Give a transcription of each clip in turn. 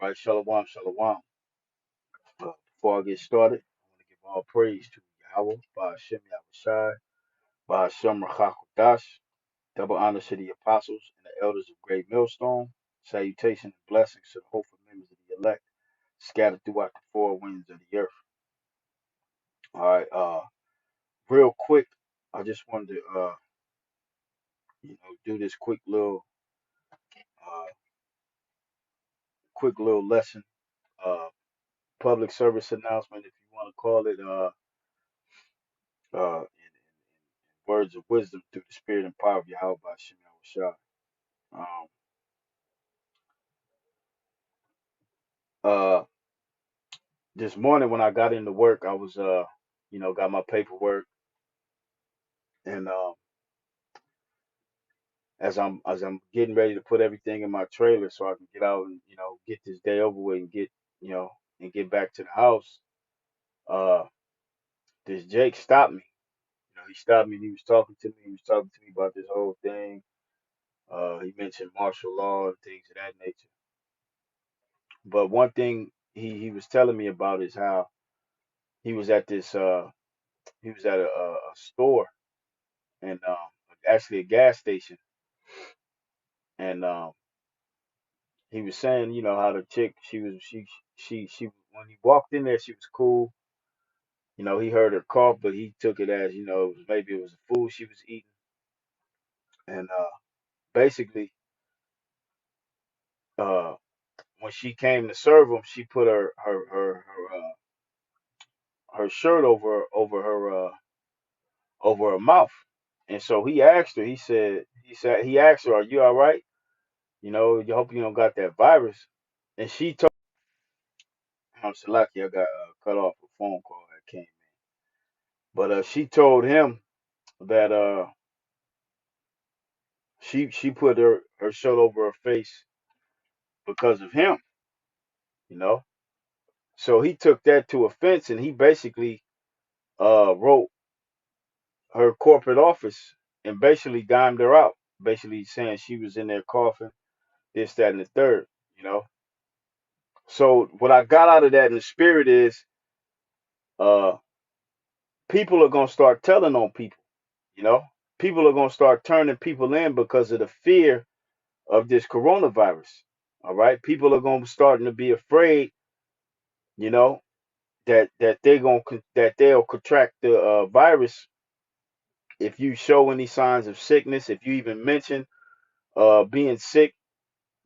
Right, shalom, shalom. Before I get started, I want to give all praise to Yahweh, by Hashem Yahushai, by Hashem Rachakodash, double honors to the apostles and the elders of Great Millstone, salutation and blessings to the hopeful members of the elect, scattered throughout the four winds of the earth. All right, real quick, I just wanted to, do this uh, quick little lesson, uh, public service announcement, if you want to call it, words of wisdom through the spirit and power of Yahweh by Hashem Yahushua. Um, uh, this morning when I got into work, I was, got my paperwork, and as I'm getting ready to put everything in my trailer so I can get out and get this day over with and get back to the house. Uh, this Jake stopped me. He stopped me. And he was talking to me. He was talking to me about this whole thing. He mentioned martial law and things of that nature. But one thing he was telling me about is how he was at this he was at a store, and actually a gas station, and he was saying, how the chick, she when he walked in there, she was cool. He heard her cough, but he took it as, maybe it was the food she was eating. And basically, uh when she came to serve him, she put her shirt over her mouth. And so he asked her, he asked her, "Are you all right? You hope you don't got that virus." And she told him, Salaki, I got cut off a phone call that came. But she told him that she put her shirt over her face because of him, you know. So he took that to offense, and he basically wrote her corporate office and basically dimed her out, basically saying she was in there coughing, this, that, and the third, you know. So what I got out of that in the spirit is uh people are gonna start telling on people, you know. People are gonna start turning people in because of the fear of this coronavirus. All right, people are gonna starting to be afraid, you know, that that they'll contract the virus if you show any signs of sickness, if you even mention being sick.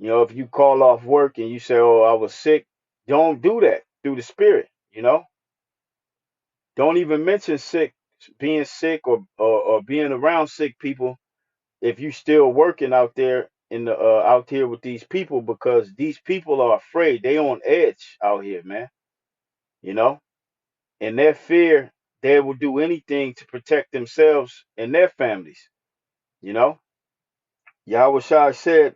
If you call off work and you say, "Oh, I was sick," don't do that through the spirit. Don't even mention being sick or being around sick people if you still working out there out here with these people, because these people are afraid. They on edge out here, man. You know, in their fear, they will do anything to protect themselves and their families. You know, Yahweh Shai said,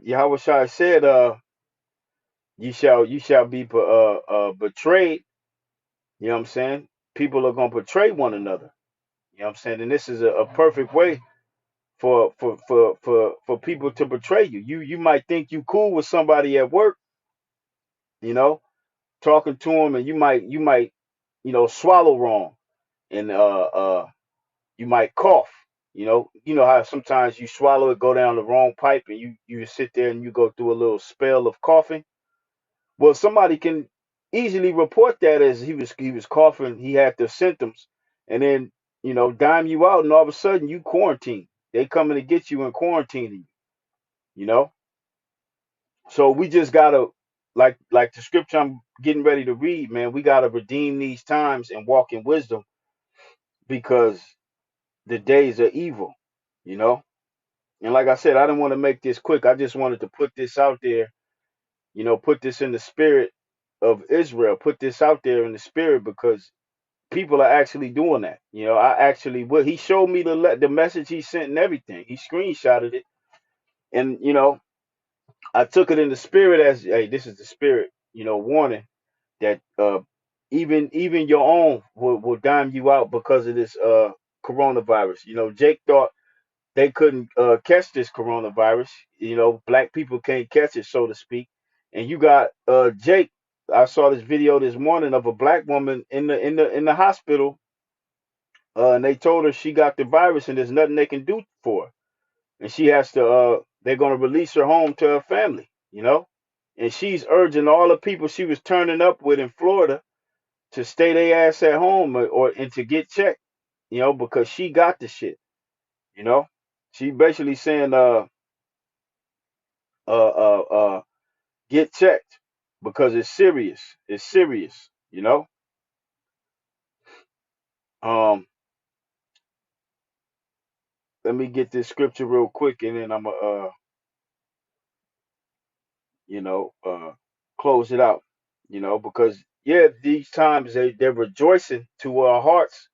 you shall be betrayed. You know what I'm saying? People are gonna betray one another. You know what I'm saying? And this is a perfect way for people to betray you. You might think you cool with somebody at work, you know, talking to them, and you might swallow wrong, and you might cough. You know how sometimes you swallow it, go down the wrong pipe, and you sit there and you go through a little spell of coughing. Well, somebody can easily report that as he was coughing, he had the symptoms, and then dime you out, and all of a sudden you quarantine. They coming to get you and quarantining you. You know, so we just gotta, like the scripture I'm getting ready to read, man. We gotta redeem these times and walk in wisdom, because the days are evil. You know, and like I said, I didn't want to make this quick. I just wanted to put this out there. Put this in the spirit of Israel. Put this out there in the spirit, because people are actually doing that. I actually, well, he showed me the message he sent and everything. He screenshotted it, and I took it in the spirit as, hey, this is the spirit, warning that even your own will dime you out because of this coronavirus. Jake thought they couldn't catch this coronavirus. Black people can't catch it, so to speak. And you got Jake. I saw this video this morning of a black woman in the hospital, and they told her she got the virus and there's nothing they can do for her, and she has to. They're gonna release her home to her family, and she's urging all the people she was turning up with in Florida to stay their ass at home or and to get checked, because she got the shit, you know. She basically saying uh uh uh get checked because it's serious. It's serious, you know. Um, let me get this scripture real quick, and then I'm gonna you know uh close it out, because yeah, these times they're rejoicing to our hearts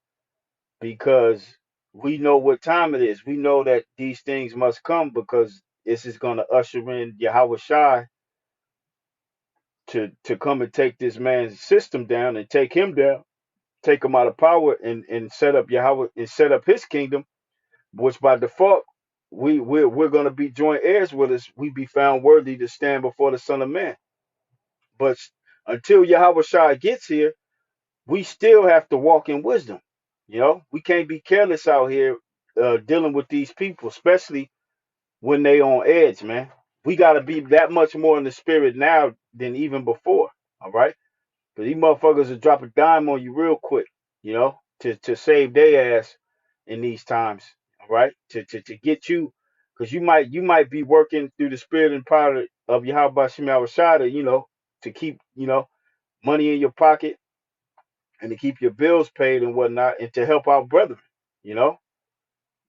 because we know what time it is. We know that these things must come because this is going to usher in Yahweh Shai to come and take this man's system down and take him down, take him out of power and set up Yahweh and set up his kingdom, which by default we're going to be joint heirs with us. We be found worthy to stand before the Son of Man. But until Yahweh Shai gets here, we still have to walk in wisdom. We can't be careless out here dealing with these people, especially when they on edge, man. We got to be that much more in the spirit now than even before. All right, because these motherfuckers will drop a dime on you real quick, to save their ass in these times. All right, to get you, because you might be working through the spirit and power of Yahweh Shema Rashada, to keep money in your pocket and to keep your bills paid and whatnot, and to help out brethren. You know,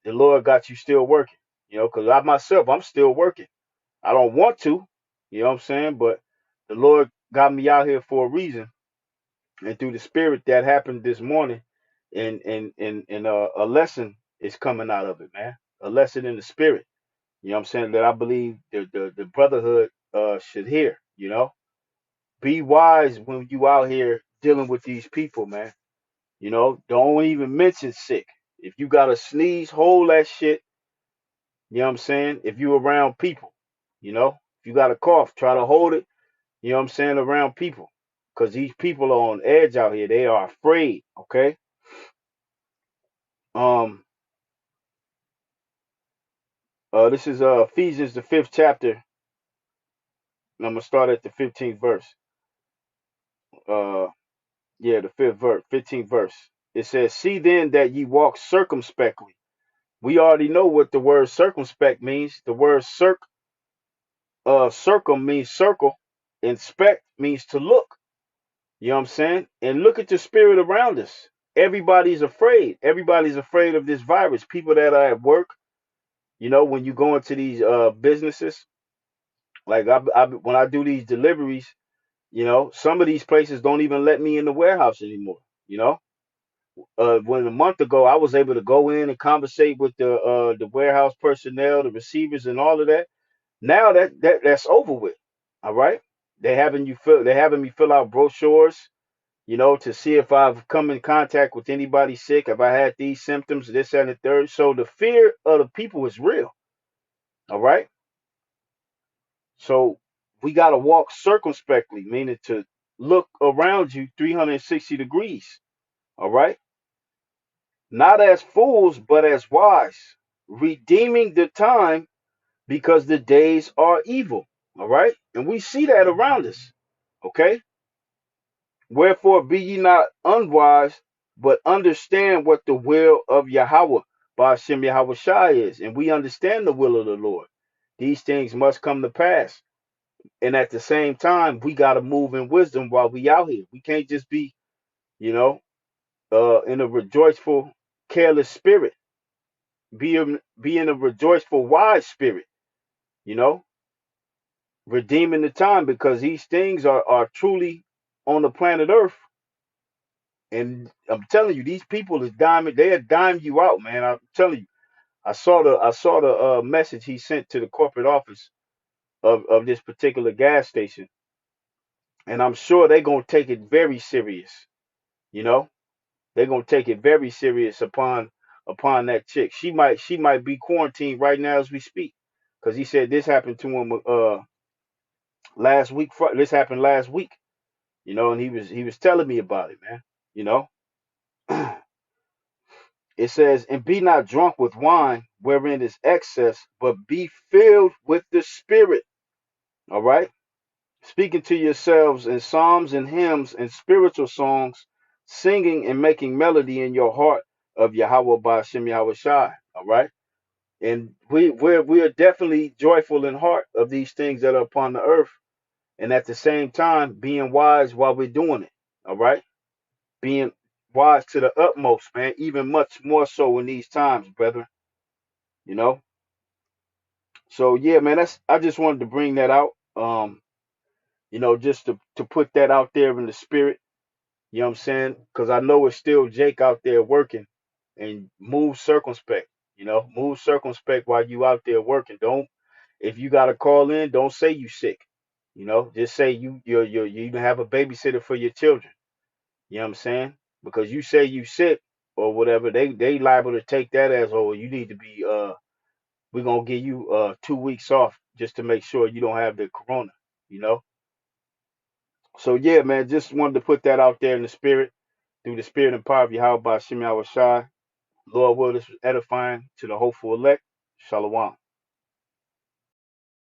the Lord got you still working. Because I myself, I'm still working. I don't want to, you know what I'm saying? But the Lord got me out here for a reason, and through the Spirit that happened this morning, and a lesson is coming out of it, man. A lesson in the Spirit. You know what I'm saying? That I believe the brotherhood should hear. Be wise when you out here dealing with these people, man. Don't even mention sick. If you got to sneeze, hold that shit. You know what I'm saying? If you around people, if you got a cough, try to hold it. You know what I'm saying, around people, because these people are on edge out here. They are afraid. Okay. Um. This is Ephesians the 5th chapter, and I'm gonna start at the 15th verse. Uh. Yeah, the 5th verse, 15th verse. It says, "See then that ye walk circumspectly." We already know what the word circumspect means. The word circum means circle, and spect means to look. You know what I'm saying? And look at the spirit around us. Everybody's afraid. Everybody's afraid of this virus. People that are at work, when you go into these businesses, like when I do these deliveries, some of these places don't even let me in the warehouse anymore. You know, when a month ago I was able to go in and conversate with the warehouse personnel, the receivers, and all of that. Now that's over with. All right, they're having me fill out brochures, to see if I've come in contact with anybody sick, if I had these symptoms, this and the third. So the fear of the people is real. All right. So we got to walk circumspectly, meaning to look around you 360 degrees. All right. Not as fools, but as wise, redeeming the time because the days are evil. All right. And we see that around us. Okay. Wherefore be ye not unwise, but understand what the will of Yahweh by Hashem Yahweh Shai is. And we understand the will of the Lord. These things must come to pass. And at the same time, we got to move in wisdom while we out here. We can't just be, you know, in a rejoiceful, careless spirit. Be in a rejoiceful, wise spirit, you know, redeeming the time because these things are truly on the planet Earth. And I'm telling you, these people is diming. They are diming you out, man. I'm telling you. I saw the message he sent to the corporate office of this particular gas station, and I'm sure they're gonna take it very serious. You know, they're gonna take it very serious upon that chick. She might be quarantined right now as we speak, because he said this happened to him last week. This happened last week, you know, and he was telling me about it, man. You know, it says, and be not drunk with wine, wherein is excess, but be filled with the Spirit. All right, speaking to yourselves in psalms and hymns and spiritual songs, singing and making melody in your heart of Yahweh by Shem Yahweh Shai. All right. And we are definitely joyful in heart of these things that are upon the earth, and at the same time being wise while we're doing it. All right, being wise to the utmost, man, even much more so in these times, brethren. You know. So yeah, man, that's I just wanted to bring that out. Just to put that out there in the spirit. You know what I'm saying? Because I know it's still Jake out there working, and move circumspect. Move circumspect while you out there working. Don't If you got to call in, don't say you sick. Just say you even have a babysitter for your children. You know what I'm saying? Because you say you sick or whatever, they liable to take that as, oh, you need to be we're gonna give you 2 weeks off just to make sure you don't have the corona. You know. So yeah, man, just wanted to put that out there in the spirit, through the spirit and power of Yahweh by Shem Yahweh Shai. Lord will, this was edifying to the hopeful elect. Shalom.